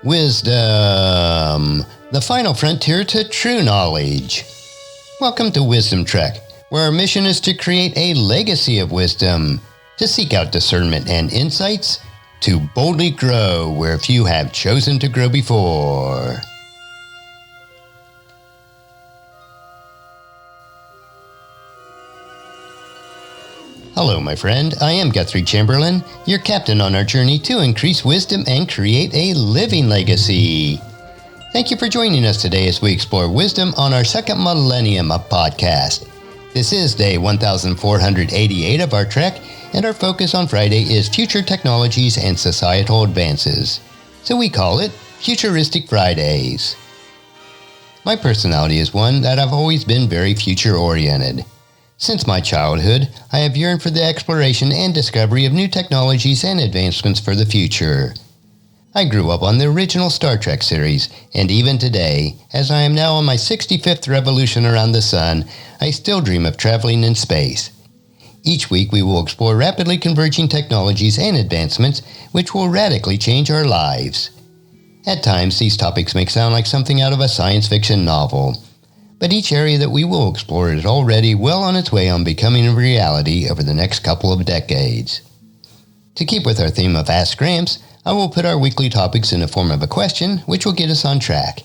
Wisdom, the final frontier to true knowledge. Welcome to Wisdom Trek, where our mission is to create a legacy of wisdom, to seek out discernment and insights, to boldly grow where few have chosen to grow before. Hello, my friend. I am Guthrie Chamberlain, your captain on our journey to increase wisdom and create a living legacy. Thank you for joining us today as we explore wisdom on our second millennium of podcast. This is day 1488 of our trek, and our focus on Friday is future technologies and societal advances. So we call it Futuristic Fridays. My personality is one that I've always been very future-oriented. Since my childhood, I have yearned for the exploration and discovery of new technologies and advancements for the future. I grew up on the original Star Trek series, and even today, as I am now on my 65th revolution around the sun, I still dream of traveling in space. Each week we will explore rapidly converging technologies and advancements which will radically change our lives. At times, these topics may sound like something out of a science fiction novel. But each area that we will explore is already well on its way on becoming a reality over the next couple of decades. To keep with our theme of Ask Gramps, I will put our weekly topics in the form of a question, which will get us on track.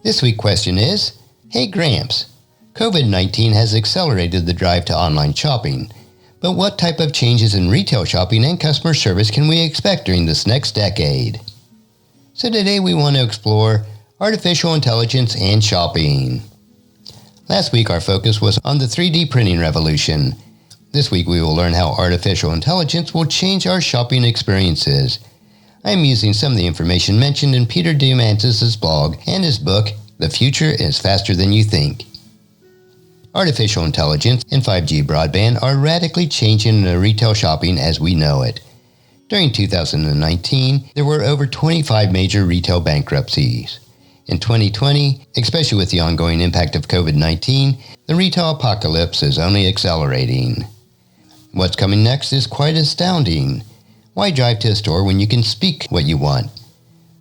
This week's question is, Hey Gramps, COVID-19 has accelerated the drive to online shopping, but what type of changes in retail shopping and customer service can we expect during this next decade? So today we want to explore artificial intelligence and shopping. Last week, our focus was on the 3D printing revolution. This week, we will learn how artificial intelligence will change our shopping experiences. I am using some of the information mentioned in Peter Diamandis' blog and his book, The Future is Faster Than You Think. Artificial intelligence and 5G broadband are radically changing the retail shopping as we know it. During 2019, there were over 25 major retail bankruptcies. In 2020, especially with the ongoing impact of COVID-19, the retail apocalypse is only accelerating. What's coming next is quite astounding. Why drive to a store when you can speak what you want?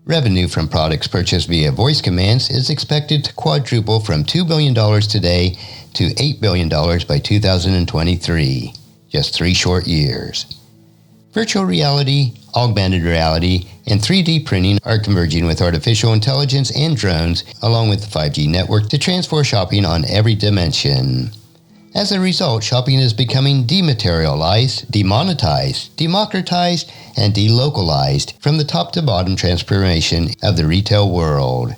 Revenue from products purchased via voice commands is expected to quadruple from $2 billion today to $8 billion by 2023, just 3 short years. Virtual reality, augmented reality, and 3D printing are converging with artificial intelligence and drones, along with the 5G network, to transform shopping on every dimension. As a result, shopping is becoming dematerialized, demonetized, democratized, and delocalized from the top to bottom transformation of the retail world.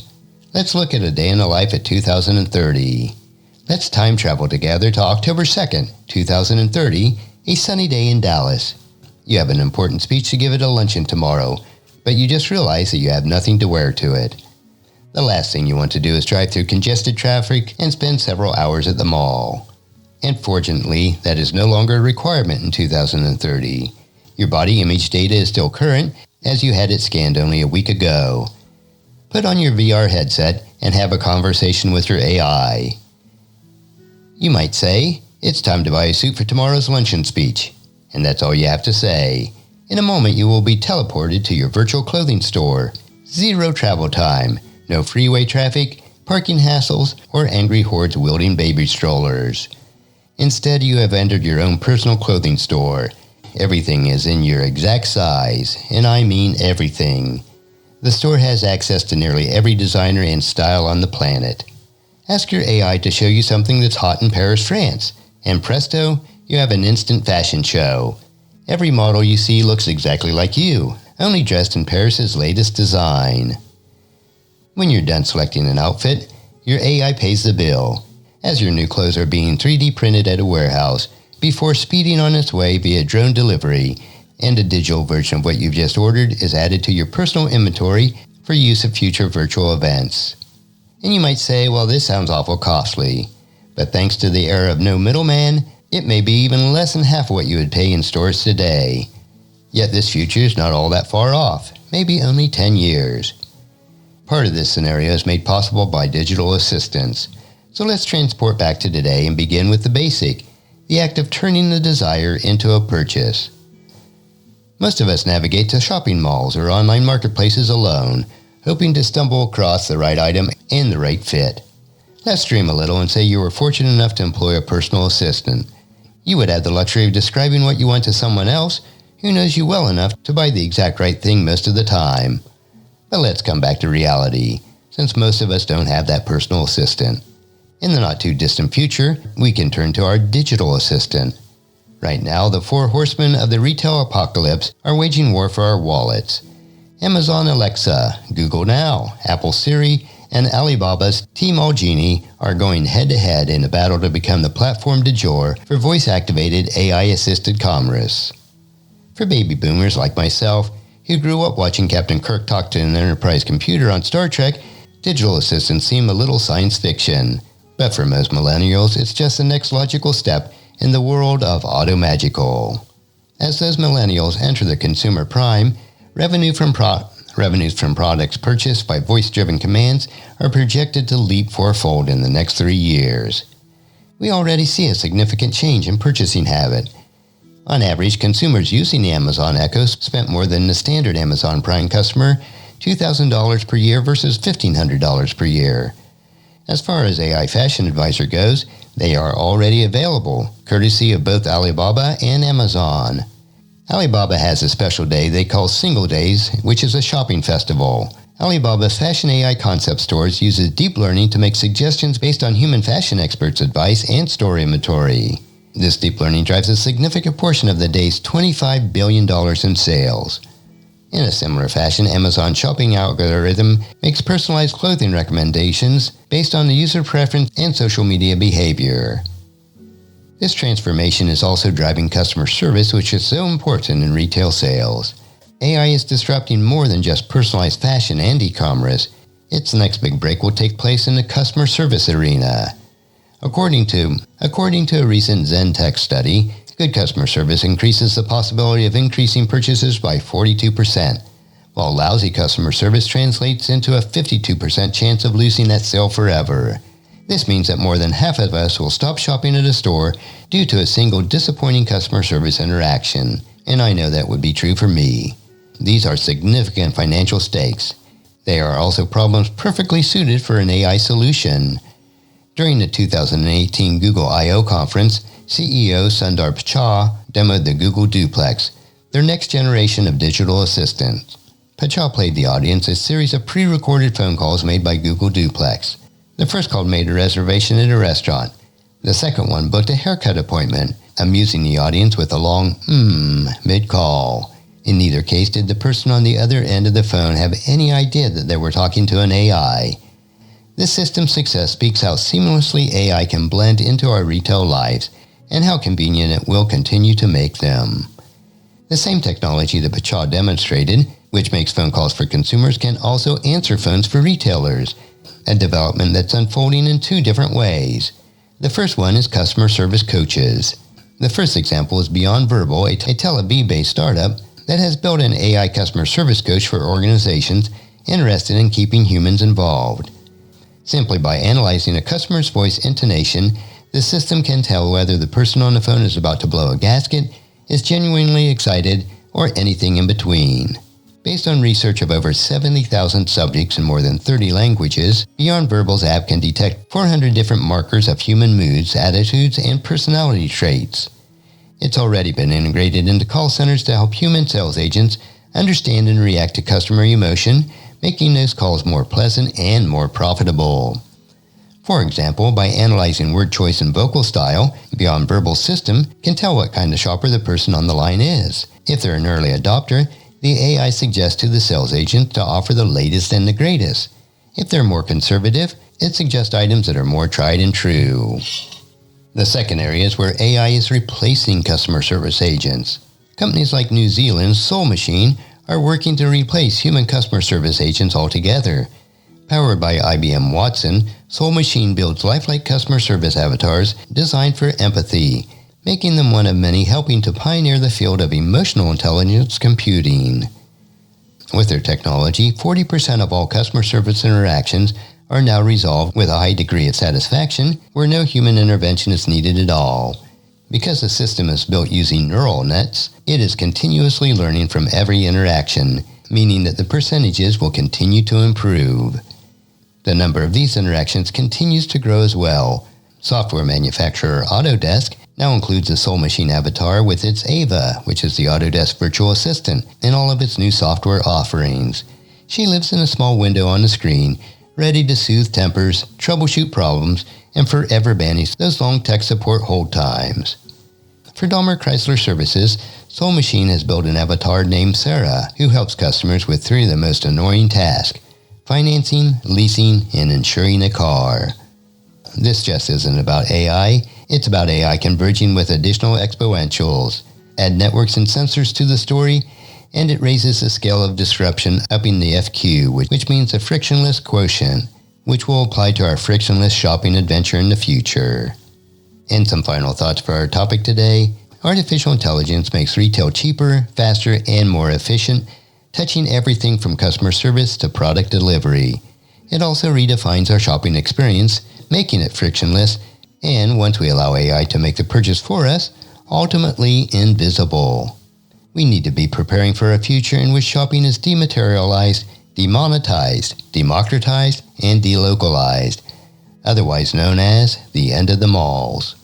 Let's look at a day in the life at 2030. Let's time travel together to October 2nd, 2030, a sunny day in Dallas. You have an important speech to give at a luncheon tomorrow, but you just realize that you have nothing to wear to it. The last thing you want to do is drive through congested traffic and spend several hours at the mall. Unfortunately, that is no longer a requirement in 2030. Your body image data is still current, as you had it scanned only a week ago. Put on your VR headset and have a conversation with your AI. You might say, it's time to buy a suit for tomorrow's luncheon speech. And that's all you have to say. In a moment, you will be teleported to your virtual clothing store. 0 travel time, no freeway traffic, parking hassles, or angry hordes wielding baby strollers. Instead, you have entered your own personal clothing store. Everything is in your exact size, and I mean everything. The store has access to nearly every designer and style on the planet. Ask your AI to show you something that's hot in Paris, France, and presto, you have an instant fashion show. Every model you see looks exactly like you, only dressed in Paris's latest design. When you're done selecting an outfit, your AI pays the bill, as your new clothes are being 3D printed at a warehouse before speeding on its way via drone delivery, and a digital version of what you've just ordered is added to your personal inventory for use of future virtual events. And you might say, well, this sounds awful costly, but thanks to the era of no middleman, it may be even less than half what you would pay in stores today. Yet this future is not all that far off, maybe only 10 years. Part of this scenario is made possible by digital assistants. So let's transport back to today and begin with the basic, the act of turning the desire into a purchase. Most of us navigate to shopping malls or online marketplaces alone, hoping to stumble across the right item and the right fit. Let's dream a little and say you were fortunate enough to employ a personal assistant. You would have the luxury of describing what you want to someone else who knows you well enough to buy the exact right thing most of the time. But let's come back to reality, since most of us don't have that personal assistant. In the not-too-distant future, we can turn to our digital assistant. Right now, the four horsemen of the retail apocalypse are waging war for our wallets. Amazon Alexa, Google Now, Apple Siri, and Alibaba's Tmall Genie are going head-to-head in a battle to become the platform du jour for voice-activated AI-assisted commerce. For baby boomers like myself, who grew up watching Captain Kirk talk to an Enterprise computer on Star Trek, digital assistants seem a little science fiction. But for most millennials, it's just the next logical step in the world of automagical. As those millennials enter the consumer prime, revenues from products purchased by voice-driven commands are projected to leap fourfold in the next 3 years. We already see a significant change in purchasing habit. On average, consumers using the Amazon Echo spent more than the standard Amazon Prime customer, $2,000 per year versus $1,500 per year. As far as AI Fashion Advisor goes, they are already available, courtesy of both Alibaba and Amazon. Alibaba has a special day they call Single Days, which is a shopping festival. Alibaba's Fashion AI concept stores uses deep learning to make suggestions based on human fashion experts' advice and store inventory. This deep learning drives a significant portion of the day's $25 billion in sales. In a similar fashion, Amazon's shopping algorithm makes personalized clothing recommendations based on the user preference and social media behavior. This transformation is also driving customer service, which is so important in retail sales. AI is disrupting more than just personalized fashion and e-commerce. Its next big break will take place in the customer service arena. According to a recent Zentek study, good customer service increases the possibility of increasing purchases by 42%, while lousy customer service translates into a 52% chance of losing that sale forever. This means that more than half of us will stop shopping at a store due to a single disappointing customer service interaction, and I know that would be true for me. These are significant financial stakes. They are also problems perfectly suited for an AI solution. During the 2018 Google I/O conference, CEO Sundar Pichai demoed the Google Duplex, their next generation of digital assistant. Pichai played the audience a series of pre-recorded phone calls made by Google Duplex. The first call made a reservation at a restaurant. The second one booked a haircut appointment, amusing the audience with a long mid-call. In neither case did the person on the other end of the phone have any idea that they were talking to an AI. This system's success speaks how seamlessly AI can blend into our retail lives and how convenient it will continue to make them. The same technology that Pichai demonstrated, which makes phone calls for consumers, can also answer phones for retailers, a development that's unfolding in two different ways. The first one is customer service coaches. The first example is Beyond Verbal, a Tel Aviv-based startup that has built an AI customer service coach for organizations interested in keeping humans involved. Simply by analyzing a customer's voice intonation, the system can tell whether the person on the phone is about to blow a gasket, is genuinely excited, or anything in between. Based on research of over 70,000 subjects in more than 30 languages, Beyond Verbal's app can detect 400 different markers of human moods, attitudes, and personality traits. It's already been integrated into call centers to help human sales agents understand and react to customer emotion, making those calls more pleasant and more profitable. For example, by analyzing word choice and vocal style, Beyond Verbal's system can tell what kind of shopper the person on the line is. If they're an early adopter, the AI suggests to the sales agent to offer the latest and the greatest. If they're more conservative, it suggests items that are more tried and true. The second area is where AI is replacing customer service agents. Companies like New Zealand's Soul Machine are working to replace human customer service agents altogether. Powered by IBM Watson, Soul Machine builds lifelike customer service avatars designed for empathy, making them one of many helping to pioneer the field of emotional intelligence computing. With their technology, 40% of all customer service interactions are now resolved with a high degree of satisfaction where no human intervention is needed at all. Because the system is built using neural nets, it is continuously learning from every interaction, meaning that the percentages will continue to improve. The number of these interactions continues to grow as well. Software manufacturer Autodesk now includes a Soul Machine avatar with its Ava, which is the Autodesk virtual assistant, in all of its new software offerings. She lives in a small window on the screen, ready to soothe tempers, troubleshoot problems, and forever banish those long tech support hold times. For Dahmer Chrysler Services, Soul Machine has built an avatar named Sarah, who helps customers with 3 of the most annoying tasks: financing, leasing, and insuring a car. This just isn't about AI, it's about AI converging with additional exponentials. Add networks and sensors to the story, and it raises the scale of disruption, upping the FQ, which means a frictionless quotient, which will apply to our frictionless shopping adventure in the future. And some final thoughts for our topic today. Artificial intelligence makes retail cheaper, faster, and more efficient, touching everything from customer service to product delivery. It also redefines our shopping experience, making it frictionless, and once we allow AI to make the purchase for us, ultimately invisible. We need to be preparing for a future in which shopping is dematerialized, demonetized, democratized, and delocalized, otherwise known as the end of the malls.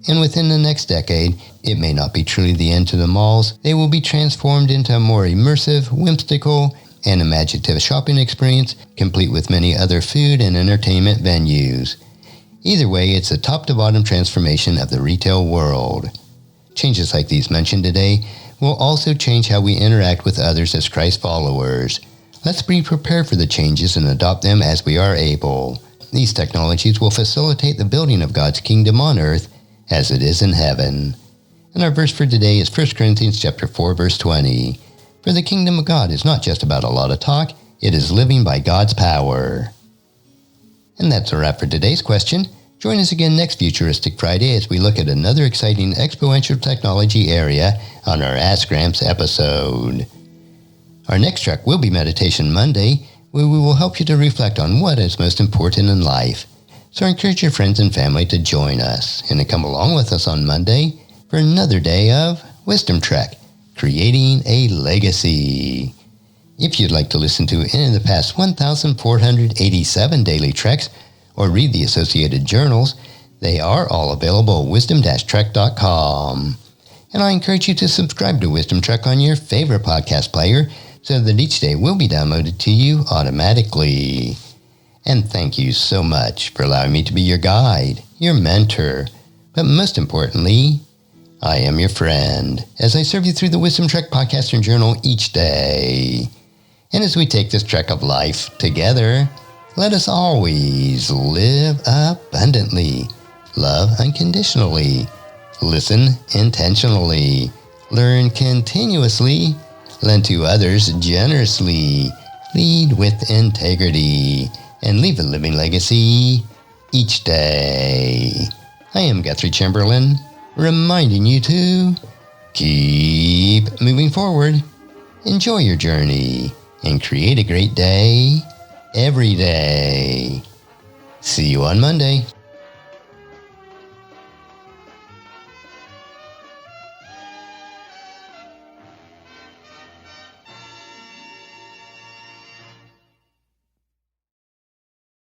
And within the next decade, it may not be truly the end to the malls. They will be transformed into a more immersive, whimsical, and imaginative shopping experience, complete with many other food and entertainment venues. Either way, it's a top-to-bottom transformation of the retail world. Changes like these mentioned today will also change how we interact with others as Christ followers. Let's be prepared for the changes and adopt them as we are able. These technologies will facilitate the building of God's kingdom on earth as it is in heaven. And our verse for today is 1 Corinthians chapter 4, verse 20. For the kingdom of God is not just about a lot of talk, it is living by God's power. And that's a wrap for today's question. Join us again next Futuristic Friday as we look at another exciting exponential technology area on our Ask Gramps episode. Our next track will be Meditation Monday, where we will help you to reflect on what is most important in life. So encourage your friends and family to join us and to come along with us on Monday for another day of Wisdom Trek, Creating a Legacy. If you'd like to listen to any of the past 1,487 daily treks or read the associated journals, they are all available at wisdom-trek.com. And I encourage you to subscribe to Wisdom Trek on your favorite podcast player so that each day will be downloaded to you automatically. And thank you so much for allowing me to be your guide, your mentor, but most importantly, I am your friend as I serve you through the Wisdom Trek podcast and journal each day. And as we take this trek of life together, let us always live abundantly, love unconditionally, listen intentionally, learn continuously, lend to others generously, lead with integrity, and leave a living legacy each day. I am Guthrie Chamberlain, reminding you to keep moving forward, enjoy your journey, and create a great day every day. See you on Monday.